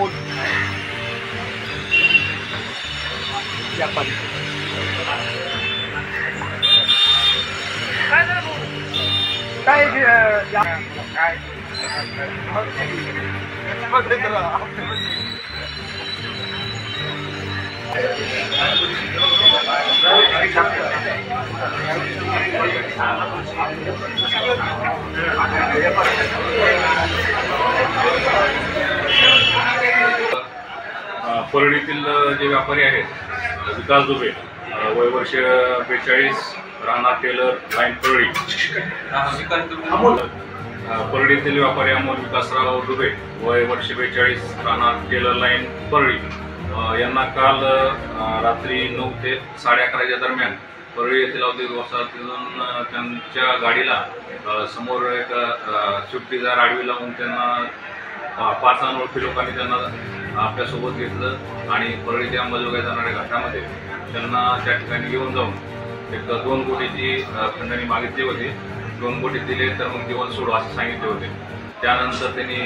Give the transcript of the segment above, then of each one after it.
अमोल व्यापारी काय परळीतील जे व्यापारी आहेत विकास दुबे वय वर्ष 42 राहणार टेलर लाईन परळी। परळीतील व्यापारी अमोल विकासराव दुबे वय वर्ष 42 राहणार टेलर लाईन परळी यांना काल रात्री 9 ते 11:30 दरम्यान परळी येथील औद्योगिक वसाहतीतून त्यांच्या गाडीला समोर एक स्विफ्ट डिझायर आडवी लावून त्यांना 5 अनोळखी लोकांनी त्यांना आपल्यासोबत घेतलं आणि परळी ते अंबाजोगाई जाणाऱ्या घाटामध्ये त्यांना त्या ठिकाणी घेऊन जाऊन एक 2 कोटीची खंडणी मागितली होती। 2 कोटी दिले तर मग जीवन सोडू असे सांगितले होते। त्यानंतर त्यांनी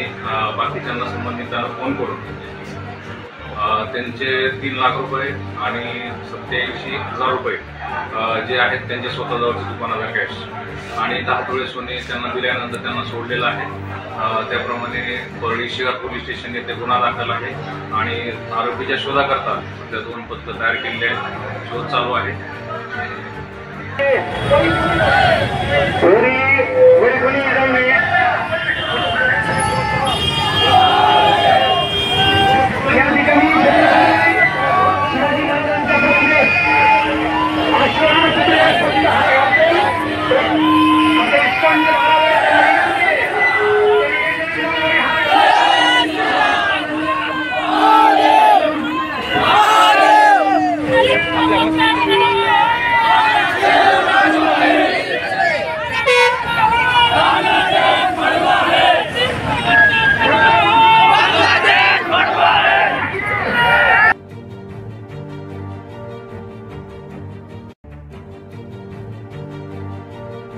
बाकीच्यांना संबंधितांना फोन करून त्यांचे 3 लाख रुपये आणि 87,000 रुपये जे आहेत त्यांचे स्वतःजवळचे दुकानाचा कॅश आणि 10 तोळे सोने त्यांना दिल्यानंतर त्यांना सोडलेलं आहे। त्याप्रमाणे परळी शहर पोलीस स्टेशन येथे गुन्हा दाखल आहे आणि आरोपीच्या शोधाकरता सध्या 2 पथकं तयार केलेली आहेत। शोध चालू आहे।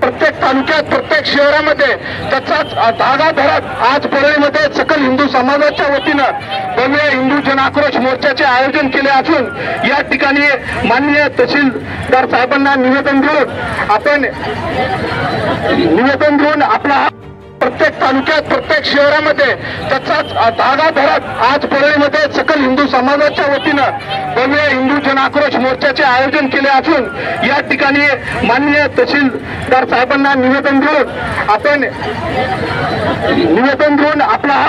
प्रत्येक तालुक्यात प्रत्येक शहरामध्ये त्याचाच धागा धरत आज परळीमध्ये सकल हिंदू समाजाच्या वतीनं भव्य हिंदू जन आक्रोश मोर्चाचे आयोजन केले असून या ठिकाणी माननीय तहसीलदार साहेबांना निवेदन देऊन आपला प्रत्येक तालुक्यात प्रत्येक शहरामध्ये त्याचाच धागा धरत आज परळीमध्ये सकल हिंदू समाजाच्या वतीनं भव्य हिंदू जन आक्रोश मोर्चाचे आयोजन केले असून या ठिकाणी माननीय तहसीलदार साहेबांना निवेदन देऊन आपला